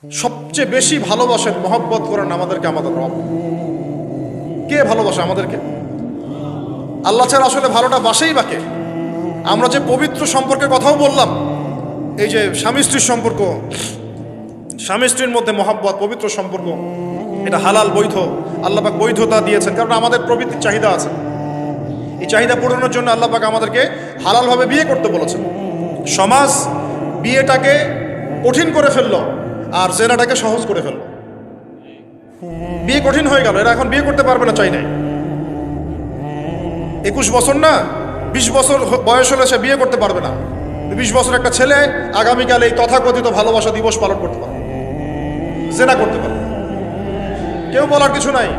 সবচেয়ে বেশি ভালোবাসেন, মহব্বত করেন আমাদেরকে আমাদের রব। কে ভালোবাসে আমাদেরকে? আল্লাহ ছাড়া আসলে ভালোটা বাসেই বাকে। আমরা যে পবিত্র সম্পর্কের কথাও বললাম, এই যে স্বামী স্ত্রীর সম্পর্ক, স্বামী স্ত্রীর মধ্যে মহব্বত, পবিত্র সম্পর্ক, এটা হালাল, বৈধ। আল্লাহ পাক বৈধতা দিয়েছেন, কারণ আমাদের প্রবৃত্তির চাহিদা আছে। এই চাহিদা পূরণের জন্য আল্লাহ পাক আমাদেরকে হালালভাবে বিয়ে করতে বলেছেন। সমাজ বিয়েটাকে কঠিন করে ফেললো আর জেনাটাকে সহজ করে ফেললো। বিয়ে কঠিন হয়ে গেল, এরা এখন বিয়ে করতে পারবে না, চাই নাই। 21 বছর না 20 বছর বয়স হলে সে বিয়ে করতে পারবে না। 20 বছর একটা ছেলে আগামীকাল এই তথাকথিত ভালোবাসা দিবস পালন করতে পারবে, জেনা করতে পারবে। কেউ বলার কিছু নাই,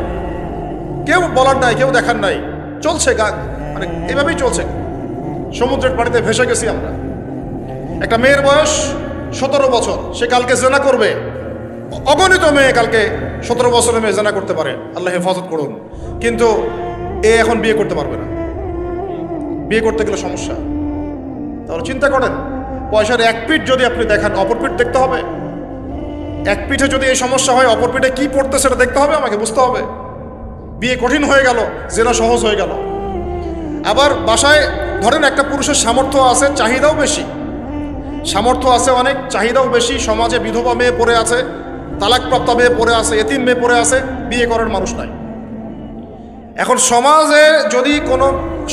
কেউ বলার নাই, কেউ দেখার নাই, চলছে মানে এভাবেই চলছে। সমুদ্রের পানিতে ভেসে গেছি আমরা। একটা মেয়ের বয়স 17 বছর, সে কালকে জেনা করবে। অগণিত মেয়ে কালকে 17 বছরের মেয়ে জেনা করতে পারে, আল্লাহ হেফাজত করুন। কিন্তু এ এখন বিয়ে করতে পারবে না। বিয়ে করতে গেলে সমস্যা। তাহলে চিন্তা করেন, পয়সার এক পিঠ যদি আপনি দেখান, অপর পিঠ দেখতে হবে। এক পিঠে যদি এই সমস্যা হয়, অপর পিঠে কি পড়তে সেটা দেখতে হবে, আমাকে বুঝতে হবে। বিয়ে কঠিন হয়ে গেল, জেনা সহজ হয়ে গেল। আবার বাসায় ধরেন একটা পুরুষের সামর্থ্য আছে, চাহিদাও বেশি, সামর্থ্য আছে অনেক, চাহিদাও বেশি। সমাজে বিধবা মেয়ে পড়ে আছে, তালাকপ্রাপ্ত মেয়ে পড়ে আছে, এতিম মেয়ে পড়ে আছে, বিয়ে করার মানুষ নাই। এখন সমাজে যদি কোনো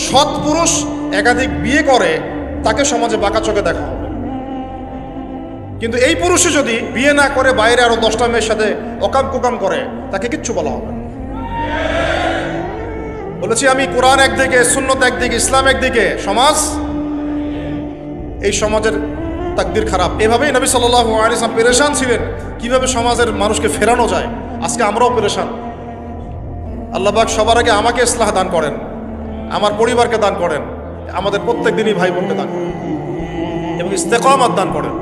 সৎ পুরুষ একাধিক বিয়ে করে, তাকে সমাজে বাঁকা চোখে দেখা হবে। কিন্তু এই পুরুষে যদি বিয়ে না করে বাইরে আরো 10টা মেয়ের সাথে অকাম কুকাম করে, তাকে কিচ্ছু বলা হবে না। বলেছি আমি, কোরআন একদিকে, সুন্নত একদিকে, ইসলাম একদিকে, সমাজ, এই সমাজের তাকদির খারাপ। এভাবেই নবী সাল্লাল্লাহু আলাইহি ওয়াসাল্লাম পেরেশান ছিলেন কিভাবে সমাজের মানুষকে ফেরানো যায়। আজকে আমরাও পেরেশান। আল্লাহ পাক সবার আগে আমাকে ইসলাহ দান করেন, আমার পরিবারকে দান করেন, আমাদের প্রত্যেক দিনই ভাই বোনকে দান করেন এবং ইস্তেকামাত দান করেন।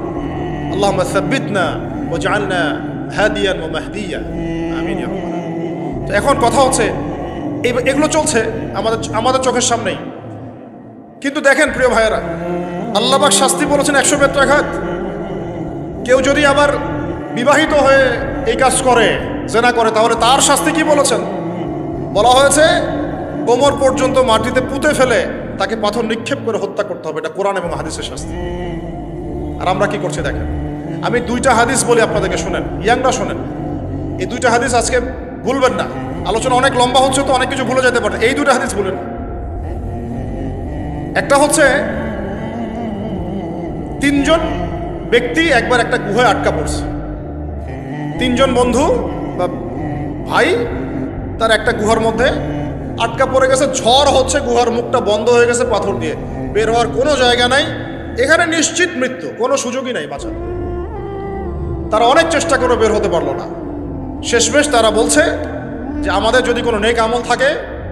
আল্লাহুম্মা সাব্বিতনা ওয়াজআলনা হাদিয়ান ওয়া মাহদিয়া, আমিন ইয়া রাব্বাল আলামিন। তো এখন কথা হচ্ছে, এগুলো চলছে আমাদের চোখের সামনেই। কিন্তু দেখেন প্রিয় ভাইয়েরা, আল্লাহ পাক শাস্তি বলেছেন 100 বেত্রাঘাত। কেউ যদি আবার বিবাহিত হয়ে এই কাজ করে, জেনা করে, তাহলে তার শাস্তি কি বলেছেন? বলা হয়েছে কোমর পর্যন্ত মাটিতে পুঁতে ফেলে তাকে পাথর নিক্ষেপ করে হত্যা করতে হবে। এটা কোরআন এবং হাদিসের শাস্তি। আর আমরা কি করছি দেখেন। আমি 2টা হাদিস বলি আপনাদেরকে, শুনেন, ইয়াংরা শুনেন। এই 2টা হাদিস আজকে ভুলবেন না। আলোচনা অনেক লম্বা হচ্ছে তো অনেক কিছু ভুলে যেতে পারে, এই 2টা হাদিস ভুলেন না। একটা হচ্ছে 3 জন ব্যক্তি একবার একটা গুহায় আটকা পড়ছে। 3 জন বন্ধু বা ভাই তার একটা গুহার মধ্যে আটকা পড়ে গেছে। ঝড় হচ্ছে, গুহার মুখটা বন্ধ হয়ে গেছে পাথর দিয়ে, বের হওয়ার কোনো জায়গা নাই। এখানে নিশ্চিত মৃত্যু, কোনো সুযোগই নাই বাঁচার। তারা অনেক চেষ্টা করে বের হতে পারলো না। শেষমেশ তারা বলছে যে আমাদের যদি কোনো নেক আমল থাকে,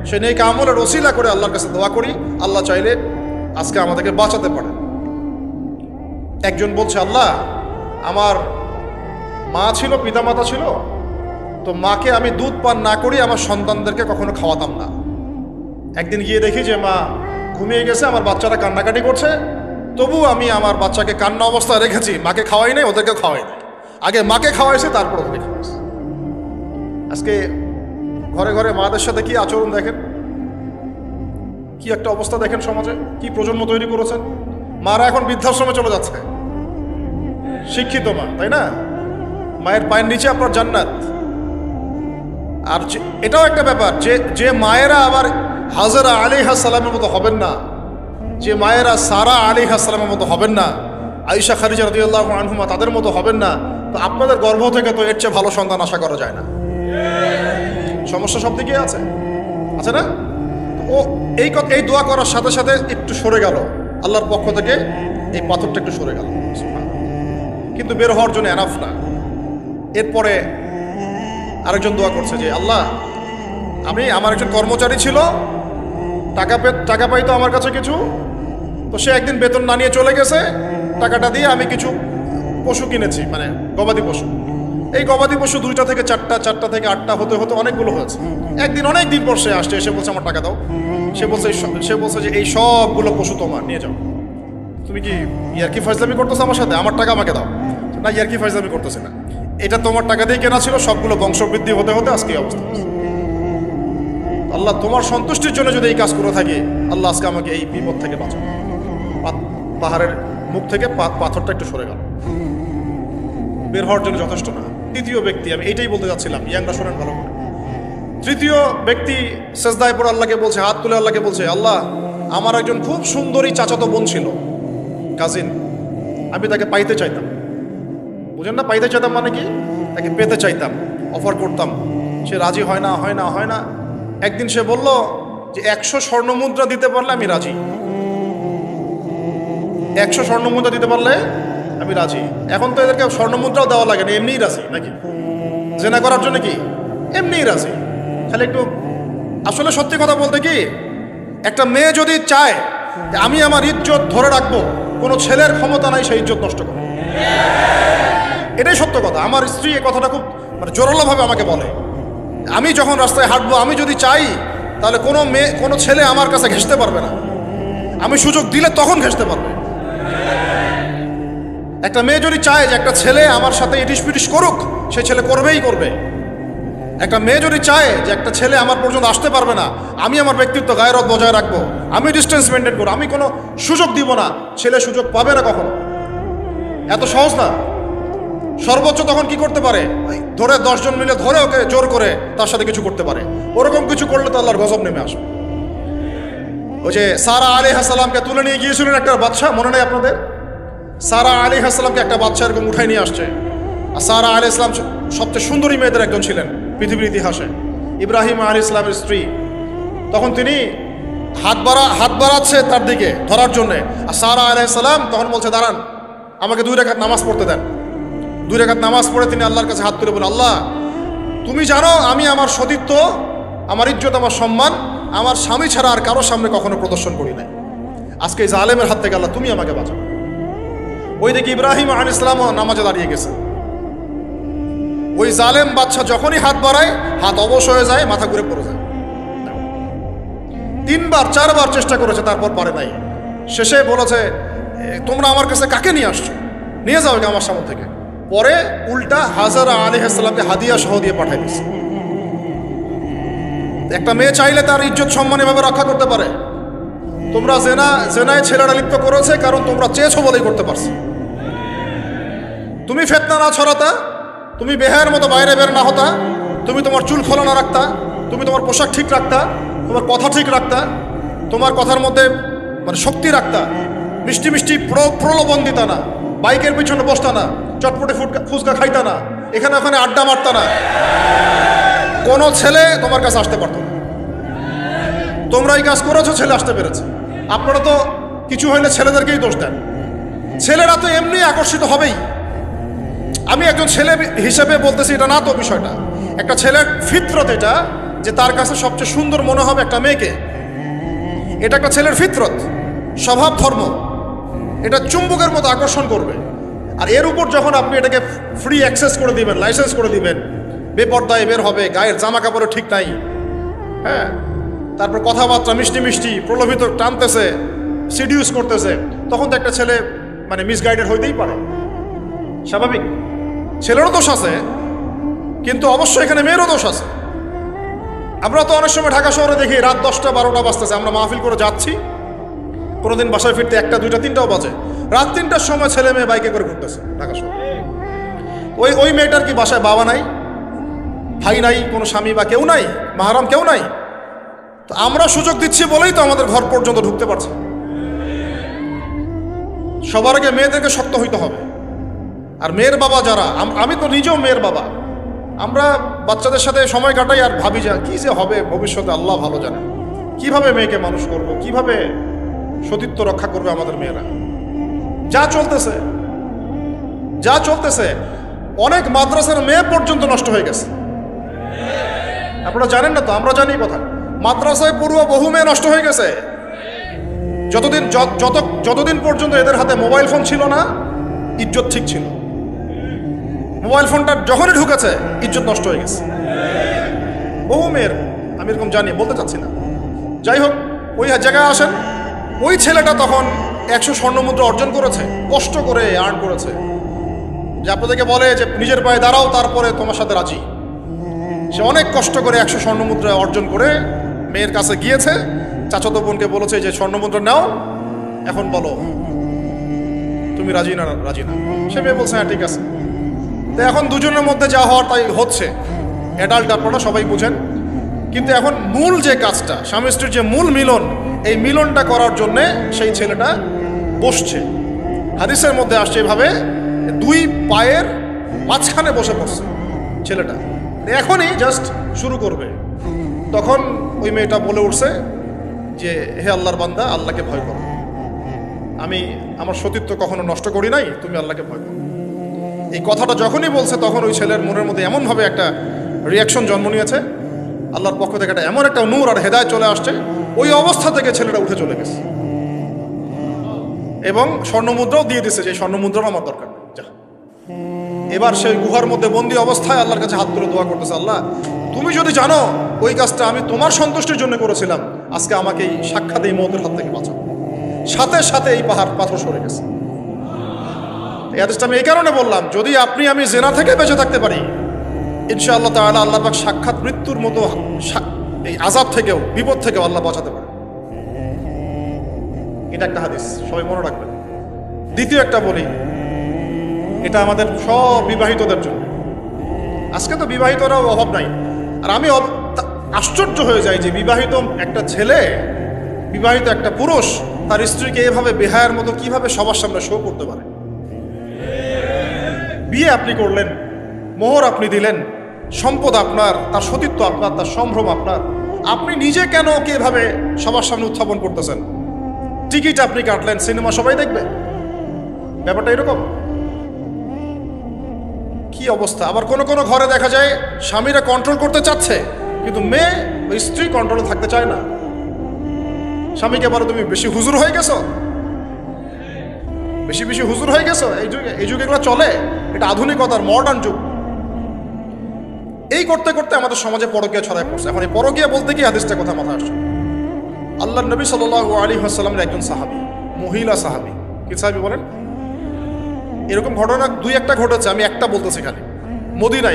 সেই নেক আমলের ওসিলা করে আল্লাহর কাছে দোয়া করি, আল্লাহ চাইলে আজকে আমাদেরকে বাঁচাতে পারে। একজন বলছে, আল্লাহ, আমার মা ছিল, পিতামাতা ছিল, তো মাকে আমি দুধ পান না করি আমার সন্তানদেরকে কখনো খাওয়াতাম না। একদিন গিয়ে দেখি যে মা ঘুমিয়ে গেছে, আমার বাচ্চারা কান্নাকাটি করছে, তবু আমি আমার বাচ্চাকে কান্না অবস্থায় রেখেছি, মাকে খাওয়াই নাই, ওদেরকে খাওয়াই নাই। আগে মাকে খাওয়াইছে, তারপর ওদেরকে খাওয়াইছে। আজকে ঘরে ঘরে মাদের সাথে কি আচরণ দেখেন, কি একটা অবস্থা দেখেন সমাজে, কি প্রজন্ম তৈরি করেছেন। মারা এখন বৃদ্ধাশ্রমে চলে যাচ্ছে। শিক্ষিত মা, তাই না? মায়ের পায়ের নিচে আপনার জান্নাত। আর এটাও একটা ব্যাপার যে মায়েরা আবার হাজরা আলাইহিস সালামের মতো হবেন না, যে মায়েরা সারা আলাইহিস সালামের মতো হবেন না, আয়েশা খাদিজা রাদিয়াল্লাহু আনহুমা তাদের মতো হবেন না, তো আপনাদের গর্ভ থেকে তো এর চেয়ে ভালো সন্তান আশা করা যায় না। সমস্যা সব দিকে আছে না? ও এই দোয়া করার সাথে সাথে একটু সরে গেল, আল্লাহর পক্ষ থেকে এই পাথরটা একটু সরে গেল, কিন্তু বের হওয়ার জন্য এনাফ না। এরপরে আরেকজন দোয়া করছে যে আল্লাহ, আমার একজন কর্মচারী ছিল, টাকা পাইতো আমার কাছে কিছু, তো সে একদিন বেতন না নিয়ে চলে গেছে। টাকাটা দিয়ে আমি কিছু পশু কিনেছি, মানে গবাদি পশু। এই গবাদি পশু 2টা থেকে 4টা, 4টা থেকে 8টা হতে হতে অনেকগুলো হয়েছে। একদিন অনেক দিন পর সে আসছে, এসে বলছে আমার টাকা দাও। সে বলছে যে এই সবগুলো পশু তোমার, নিয়ে যাও। তুমি কি ইয়ার কি ফয়জলামি করতেছো আমার সাথে? আমার টাকা আমাকে দাও। না, ইয়ার্কি ফাইজলামি করতেছি না, এটা তোমার টাকা দিয়ে কেনা ছিল, সবগুলো বংশবৃদ্ধি হতে হতে আজকে এই অবস্থা হয়েছে। আল্লাহ তোমার সন্তুষ্টির জন্য যদি এই কাজ করে থাকি, আল্লাহ আজকে আমাকে এই বিপদ থেকে বাঁচাও। পাহাড়ের মুখ থেকে পাথরটা একটু সরে গেল, বের হওয়ার জন্য যথেষ্ট না। তৃতীয় ব্যক্তি, আমি এইটাই বলতে যাচ্ছিলাম, ইয়াংরা শোনেন ভালো করে। তৃতীয় ব্যক্তি সেজদায় পড়ে আল্লাহকে বলছে, হাত তুলে আল্লাহকে বলছে, আল্লাহ আমার একজন খুব সুন্দরী চাচাতো বোন ছিল, কাজিন, আমি তাকে পাইতে চাইতাম। বুঝেন না, পাইতে চাইতাম মানে কি? তাকে পেতে চাইতাম, অফার করতাম, সে রাজি হয় না হয় না হয় না। একদিন সে বলল যে 100 স্বর্ণমুদ্রা দিতে পারলে আমি রাজি, 100 স্বর্ণমুদ্রা দিতে পারলে আমি রাজি। এখন তো এদেরকে স্বর্ণমুদ্রাও দেওয়া লাগে না, এমনিই রাজি নাকি? জেনা করার জন্য কি এমনিই রাজি? খালি একটু, আসলে সত্যি কথা বলতে কি, একটা মেয়ে যদি চায় যে আমি আমার ইজ্জত ধরে রাখবো, কোনো ছেলের ক্ষমতা নাই সেই ইজ্জত নষ্ট করে। এটাই সত্য কথা। আমার স্ত্রী এই কথাটা খুব মানে জোরালোভাবে আমাকে বলে, আমি যখন রাস্তায় হাঁটবো, আমি যদি চাই তাহলে কোনো ছেলে আমার কাছে ঘেঁষতে পারবে না, আমি সুযোগ দিলে তখন ঘেঁষতে পারবে। একটা মেয়ে যদি চায় যে একটা ছেলে আমার সাথে ইটিস পিটিস করুক, সে ছেলে করবেই করবে। একটা মেয়ে যদি চায় যে একটা ছেলে আমার পর্যন্ত আসতে পারবে না, আমি আমার ব্যক্তিত্ব গায়রত বজায় রাখবো, আমি ডিস্টেন্স মেনটেন করবো, আমি কোনো সুযোগ দিব না, ছেলে সুযোগ পাবে না কখনো। এত সহজ না। সর্বোচ্চ তখন কি করতে পারে, ধরে 10 জন মিলে ধরে ওকে জোর করে তার সাথে কিছু করতে পারে। ওরকম কিছু করলে তো আল্লাহর গজব নেমে আসবে। ওই যে সারা আলাইহিস সালামকে তুলে নিয়ে গিয়েছিলেন একটা বাদশা, মনে নেই আপনাদের? সারা আলাইহিস সালামকে একটা বাদশা এরকম উঠাই নিয়ে আসছে। আর সারা আলাইহিস সালাম সবচেয়ে সুন্দরী মেয়েদের একজন ছিলেন পৃথিবীর ইতিহাসে, ইব্রাহিম আলাইহিস সালামের স্ত্রী। তখন তিনি হাত বাড়াচ্ছে তার দিকে ধরার জন্যে, আর সারা আলাইহিস সালাম তখন বলছে, দাঁড়ান, আমাকে 2 রাকাত নামাজ পড়তে দেন। 2 রাকাত নামাজ পড়ে তিনি আল্লাহর কাছে হাত তুলে বলেন, আল্লাহ তুমি জানো আমি আমার সতীত্ব, আমার ইজ্জত, আমার সম্মান আমার স্বামী ছাড়া আর কারোর সামনে কখনো প্রদর্শন করি নাই। আজকে এই জালেমের হাত থেকে আল্লাহ তুমি আমাকে বাঁচাও। ওই দিকে ইব্রাহিম আলাইহিস সালাম নামাজে দাঁড়িয়ে গেছে। ওই জালেম বাদশা যখনই হাত বাড়ায়, হাত অবশ হয়ে যায়, মাথা ঘুরে পড়ে যায়। 3বার 4বার চেষ্টা করেছে, তারপর পারে নাই। শেষে বলেছে, তোমরা আমার কাছে কাকে নিয়ে আসছো, নিয়ে যাও আমার সামনে থেকে। পরে উল্টা হাজারা আলাইহিস সালামকে হাদিয়া সহ দিয়ে পাঠাই দিচ্ছে। একটা মেয়ে চাইলে তার ইজ্জত সম্মান এভাবে রক্ষা করতে পারে। তোমরা জেনায় ছেলেরা লিপ্ত করেছে কারণ তোমরা চেয়েছো বলেই করতে পারছো। তুমি ফিতনা না ছড়াতা, তুমি বেহায়ের মতো বাইরে বের না হতা, তুমি তোমার চুল খোলা না রাখতা, তুমি তোমার পোশাক ঠিক রাখতা, তোমার কথা ঠিক রাখতা, তোমার কথার মধ্যে মানে শক্তি রাখতা, মিষ্টি মিষ্টি প্রলোভন দিতা না, বাইকের পিছনে বসতা না, চটপটে ফুচকা খাইতা না, এখানে ওখানে আড্ডা মারতা না, কোনো ছেলে তোমার কাছে আসতে পারতো না। তোমরা এই কাজ করেছো, ছেলে আসতে পেরেছে। আপনারা তো কিছু হইলে ছেলেদেরকেই দোষ দেন। ছেলেরা তো এমনি আকর্ষিত হবেই। আমি একজন ছেলে হিসেবে বলতেছি, এটা না তো বিষয়টা। একটা ছেলের ফিতরত এটা, যে তার কাছে সবচেয়ে সুন্দর মনে হবে একটা মেয়েকে। এটা একটা ছেলের ফিতরত, স্বভাব ধর্ম, এটা চুম্বকের মতো আকর্ষণ করবে। আর এর উপর যখন আপনি এটাকে ফ্রি অ্যাক্সেস করে দিবেন, লাইসেন্স করে দিবেন, বেপর্দায় বের হবে, গায়ের জামা কাপড়ও ঠিক নাই, হ্যাঁ, তারপর কথাবার্তা মিষ্টি মিষ্টি প্রলোভিত টানতেছে, সিডিউস করতেছে, তখন তো একটা ছেলে মানে মিসগাইডেড হইতেই পারে, স্বাভাবিক। ছেলেরও দোষ আছে, কিন্তু অবশ্যই এখানে মেয়েরও দোষ আছে। আমরা তো অনেক সময় ঢাকা শহরে দেখি রাত 10টা 12টা বাজতেছে, আমরা মাহফিল করে যাচ্ছি, কোনোদিন বাসায় ফিরতে 1টা 2টা 3টাও বাজে, রাত 3টার সময় ছেলে মেয়ে বাইকে করে ঘুরতেছে ঢাকা শহরে। ওই মেয়েটার কি বাসায় বাবা নাই, ভাই নাই, কোনো স্বামী বা কেউ নাই, মাহারাম কেউ নাই? তো আমরা সুযোগ দিচ্ছি বলেই তো আমাদের ঘর পর্যন্ত ঢুকতে পারছে। সবার আগে মেয়েদেরকে শক্ত হইতে হবে। আর মেয়ের বাবা যারা, আমি তো নিজেও মেয়ের বাবা, আমরা বাচ্চাদের সাথে সময় কাটাই আর ভাবি যা কি যে হবে ভবিষ্যতে আল্লাহ ভালো জানে, কিভাবে মেয়েকে মানুষ করব, কিভাবে সতীত্ব রক্ষা করবে আমাদের মেয়েরা। যা চলতেছে অনেক মাদ্রাসার মেয়ে পর্যন্ত নষ্ট হয়ে গেছে। আপনারা জানেন না তো, আমরা জানি কথা। মাদ্রাসায় পড়ুয়া বহু মেয়ে নষ্ট হয়ে গেছে। যতদিন পর্যন্ত এদের হাতে মোবাইল ফোন ছিল না, ইজ্জত ঠিক ছিল। মোবাইল ফোনটা যখনই ঢুকেছে, ইজ্জত নষ্ট হয়ে গেছে বহু মেয়ের। আমি এরকম জানি, বলতে চাচ্ছি না। যাই হোক, ওই জায়গায় আসেন, ওই ছেলেটা তখন 100 স্বর্ণমুদ্রা অর্জন করেছে, কষ্ট করে আর্ন করেছে, যে আপনাদেরকে বলে যে নিজের পায়ে দাঁড়াও, তারপরে তোমার সাথে রাজি। সে অনেক কষ্ট করে 100 স্বর্ণমুদ্রা অর্জন করে মেয়ের কাছে গিয়েছে, চাচাতো বোনকে বলেছে যে স্বর্ণমুদ্রা নাও, এখন বলো তুমি রাজি না রাজি না। সে মেয়ে বলছে হ্যাঁ ঠিক আছে। তো এখন দুজনের মধ্যে যা হওয়ার তাই হচ্ছে, অ্যাডাল্ট আপনারা সবাই বুঝেন। কিন্তু এখন মূল যে কাজটা, স্বামী স্ত্রীর যে মূল মিলন, এই মিলনটা করার জন্যে সেই ছেলেটা বসছে। হাদিসের মধ্যে আসছে এভাবে, দুই পায়ের মাঝখানে বসে পড়ছে ছেলেটা, এখনই জাস্ট শুরু করবে। তখন ওই মেয়েটা বলে উঠছে যে হে আল্লাহর বান্দা, আল্লাহকে ভয় করো, আমি আমার সতীত্ব কখনো নষ্ট করি নাই, তুমি আল্লাহকে ভয় করো। এই কথাটা যখনই বলছে তখন ওই ছেলের মনের মধ্যে এমনভাবে একটা রিয়াকশন জন্ম নিয়েছে, আল্লাহর পক্ষ থেকে এমন একটা নূর আর হেদায়েত চলে আসছে, ওই অবস্থা থেকে ছেলেটা উঠে চলে গেছে এবং স্বর্ণমুদ্রাও দিয়ে দিছে যে স্বর্ণমুদ্রাও আমার দরকার নেই, যা। এবার সেই গুহার মধ্যে বন্দী অবস্থায় আল্লাহর কাছে হাত তুলে দোয়া করতেছে, আল্লাহ তুমি যদি জানো ওই কাজটা আমি তোমার সন্তুষ্টির জন্য করেছিলাম, আজকে আমাকে এই সাক্ষাৎ এই মৌতের হাত থেকে বাঁচাও। সাথে সাথে এই পাথর সরে গেছে। এই হাদিসটা আমি এই কারণে বললাম, যদি আপনি আমি জেনা থেকে বেঁচে থাকতে পারি, ইনশাআল্লাহ তাআলা আল্লাহ পাক সাক্ষাৎ মৃত্যুর মতো এই আযাব থেকেও, বিপদ থেকেও আল্লাহ বাঁচাতে পারে। এটা একটা হাদিস, সবাই মনে রাখবেন। দ্বিতীয় একটা বলি, এটা আমাদের সব বিবাহিতদের জন্য। আজকে তো বিবাহিতরাও অভাব নাই। আর আমি আশ্চর্য হয়ে যাই যে বিবাহিত একটা ছেলে, বিবাহিত একটা পুরুষ তার স্ত্রীকে এভাবে বেহায়ার মতো কিভাবে সবার সামনে শো করতে পারে। বিয়ে আপনি করলেন, মোহর আপনি দিলেন, সম্পদ আপনার, তার সতীত্ব আপনার, তার সম্ভ্রম আপনার, আপনি নিজে কেন ওকে এভাবে সবার সামনে উত্থাপন করতেছেন? টিকিট আপনি কাটলেন, সিনেমা সবাই দেখবে, ব্যাপারটা এরকম। কি অবস্থা! আবার কোনো কোনো ঘরে দেখা যায় স্বামীরা কন্ট্রোল করতে চাচ্ছে, কিন্তু মেয়ে ওই স্ত্রী কন্ট্রোলে থাকতে চায় না। স্বামীকে বলো তুমি বেশি হুজুর হয়ে গেছো, বেশি বেশি হুজুর হয়ে গেছো। এই যুগে এগুলো চলে, এটা আধুনিকতার মডার্ন যুগ। এই করতে করতে আমাদের সমাজে পরকীয়া ছড়ায় পড়ছে। এখন এই পরকীয়া বলতে কি হাদিসটা কথা মাথায় আসছে। আল্লাহর নবী সাল্লাল্লাহু আলাইহি ওয়াসাল্লামের একজন সাহাবী, মহিলা সাহাবী, কি সাহাবী বলেন? এরকম ঘটনা দুই একটা ঘটেছে, আমি একটা বলতেছি খালি। মদিনা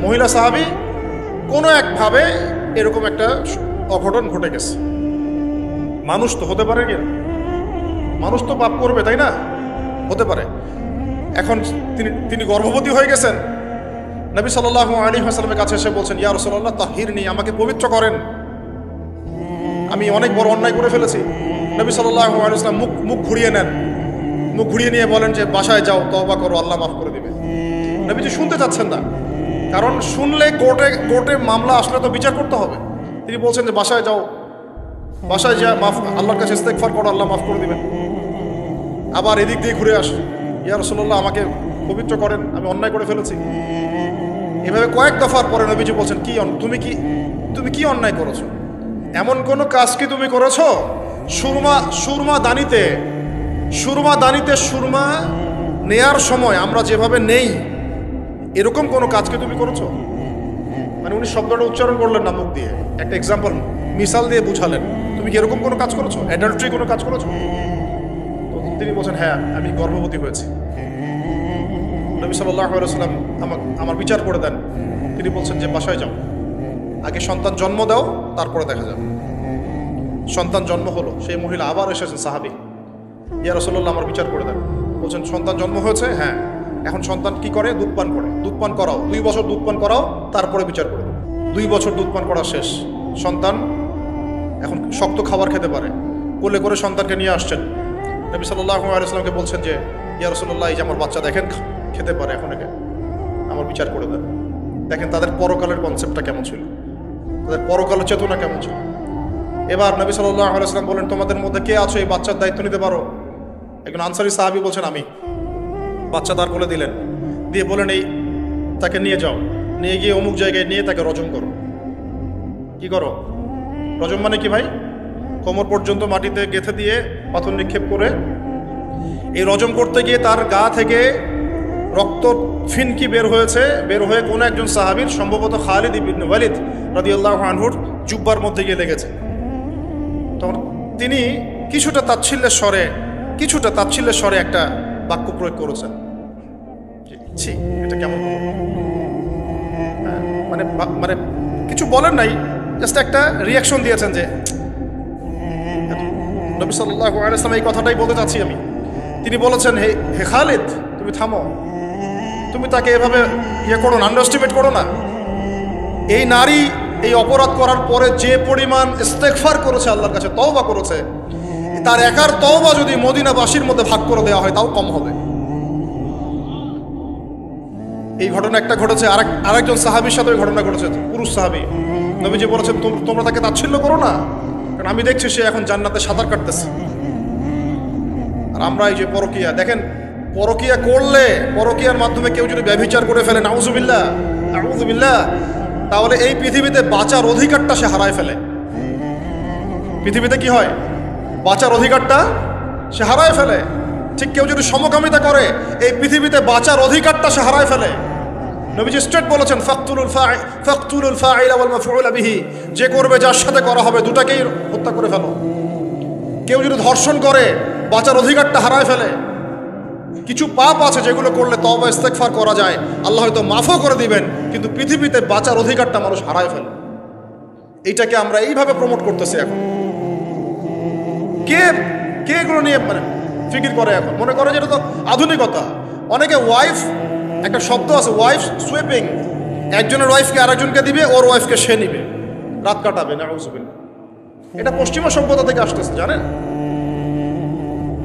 মহিলা সাহাবী কোনো একভাবে এরকম একটা অঘটন ঘটে গেছে। মানুষ তো হতে পারে, কি মানুষ তো পাপ করবে, তাই না? হতে পারে। এখন তিনি গর্ভবতী হয়ে গেছেন। নবী সাল্লাল্লাহু আলাইহি ওয়াসাল্লামের কাছে এসে বলছেন, ইয়া রাসূলুল্লাহ তাহিরনি, আমাকে পবিত্র করেন, আমি অনেক বড় অন্যায় করে ফেলেছি। নবী সাল্লাল্লাহু আলাইহি ওয়াসাল্লাম মুখ ঘুরিয়ে নেন, মুখ ঘুরিয়ে নিয়ে বলেন যে বাসায় যাও, তওবা করো, আল্লাহ মাফ করে দিবে। নবীজি শুনতে চাচ্ছেন না, কারণ শুনলে কোর্টে মামলা আসলে তো বিচার করতে হবে। তিনি বলছেন যে বাসায় যাও, বাসায় যা আল্লাহর কাছে ইস্তেগফার করো, আল্লাহ মাফ করে দিবেন। আবার এদিক দিয়ে ঘুরে আসে, ইয়া রাসূলুল্লাহ আমাকে পবিত্র করেন, আমি অন্যায় করে ফেলেছি। এভাবে কয়েক দফার পরে নবীজি বলছেন, তুমি কি অন্যায় করেছো? এমন কোনো কাজ কি তুমি করেছো? সুরমা দানিতে সুরমা নেয়ার সময় আমরা যেভাবে নেই, এরকম কোনো কাজকে তুমি করেছো? মানে উনি শব্দটা উচ্চারণ করলেন না মুখ দিয়ে, একটা এক্সাম্পল মিসাল দিয়ে বুঝালেন, তুমি কি এরকম কোনো কাজ করেছো? অ্যাডাল্ট্রি কোনো কাজ করেছো? তিনি বলছেন হ্যাঁ, আমি গর্ভবতী হয়েছি। নবী সাল্লাল্লাহু আলাইহি ওয়াসাল্লাম আমার বিচার করে দেন। তিনি বলছেন যে বাসায় যাও, আগে সন্তান জন্ম দাও, তারপরে দেখা যাবে। সন্তান জন্ম হলো, সেই মহিলা আবার এসেছেন, সাহাবী, ইয়া রাসূলুল্লাহ আমার বিচার করে দেন। বলছেন সন্তান জন্ম হয়েছে, হ্যাঁ, এখন সন্তান কি করে? দুধ পান করে। দুধ পান করাও, 2 বছর দুধ পান করাও, তারপরে বিচার করে। 2 বছর দুধ পান করা শেষ, সন্তান এখন শক্ত খাবার খেতে পারে। কোলে করে সন্তানকে নিয়ে আসছেন। নবী সাল্লাল্লাহু আলাইহি ওয়াসাল্লামকে বলছেন যে ইয়া রাসূলুল্লাহ, এই যে আমার বাচ্চা দেখেন খেতে পারে, এখন একে আমার বিচার করে দেন। দেখেন তাদের পরকালের কনসেপ্টটা কেমন ছিল, তাদের পরকালের চেতনা কেমন ছিল। এবার নবী সাল্লাল্লাহু আলাইহি ওয়াসাল্লাম বলেন, তোমাদের মধ্যে কে আছো এই বাচ্চার দায়িত্ব নিতে পারো? একজন আনসারী সাহাবী বলছেন আমি। বাচ্চা তার কোলে দিলেন, দিয়ে বলেন এই তাকে নিয়ে যাও, নিয়ে গিয়ে অমুক জায়গায় নিয়ে তাকে রজম করো। কি করো? রজম মানে কি ভাই? কোমর পর্যন্ত মাটিতে গেঁথে দিয়ে পাথর নিক্ষেপ করে, এই রজম করতে গিয়ে তার গা থেকে রক্ত ফিনকি বের হয়ে কোনো একজন সাহাবীর, সম্ভবত খালিদ ইবনে ওয়ালিদ রাদিয়াল্লাহু আনহুর জুব্বার মধ্যে গিয়ে লেগেছে। তখন তিনি কিছুটা তাচ্ছিল্যের স্বরে একটা বাক্য প্রয়োগ করেছেন, ছি, এটা কেমন হলো? মানে মানে কিছু বলেন নাই, জাস্ট একটা রিয়াকশন দিয়েছেন যে নবী সাল্লাল্লাহু আলাইহি ওয়াসাল্লাম এই কথাটাই বলতে চাচ্ছি আমি। তিনি বলেছেন, হে হে খালিদ, তুমি থামো, তুমি তাকে এভাবে করো না, আন্ডারএস্টিমেট করো না। এই নারী এই অপরাধ করার পরে যে পরিমাণ ইস্তেগফার করেছে, আল্লাহর কাছে তওবা করেছে, তার একার তওবা যদি মদিনাবাসীর মধ্যে ভাগ করে দেওয়া হয় তাও কম হবে। এই ঘটনা একটা ঘটেছে, আরেকজন সাহাবীর সাথে ওই ঘটনা ঘটেছে, পুরুষ সাহাবী। নবীজি বলেছেন, তোমরা তাকে তাচ্ছিল্য করো না, কারণ আমি দেখছি সে এখন জান্নাতে সাঁতার কাটতেছে। আর আমরা এই যে পরকিয়া, দেখেন পরকিয়া করলে, পরকিয়ার মাধ্যমে কেউ যদি ব্যভিচার করে ফেলে, নাউযুবিল্লাহ নাউযুবিল্লাহ, তাহলে এই পৃথিবীতে বাঁচার অধিকারটা সে হারায় ফেলে। পৃথিবীতে কি হয়? বাঁচার অধিকারটা সে হারায় ফেলে। ঠিক কেউ যদি সমকামিতা করে, এই পৃথিবীতে বাঁচার অধিকারটা সে হারায় ফেলে। নবীজি স্ট্রেট বলেছেন, ফাকতুলুল ফাইলা ওয়াল মাফউলা বিহি, যে করবে যার সাথে করা হবে দুটাকেই হত্যা করে ফেলো। কেউ যদি ধর্ষণ করে, বাঁচার অধিকারটা হারায় ফেলে। কিছু পাপ আছে যেগুলো করলে তওবা ইস্তেগফার করা যায়, আল্লাহ হয়তো মাফও করে দিবেন, কিন্তু পৃথিবীতে বাঁচার অধিকারটা মানুষ হারায় ফেলে। এইটাকে আমরা এইভাবে প্রমোট করতেছি এখন। কে কে এগুলো নিয়ে মানে ফিকির করে? এখন মনে করে যে এটা তো আধুনিকতা। অনেকে ওয়াইফ, একটা শব্দ আছে ওয়াইফ সুইপিং, একজনের ওয়াইফকে আরেকজনকে দিবে, ওর ওয়াইফকে সে নিবে, রাত কাটাবে। নাউযুবিল্লাহ। এটা পশ্চিমা সভ্যতা থেকে আসতেছে, জানেন?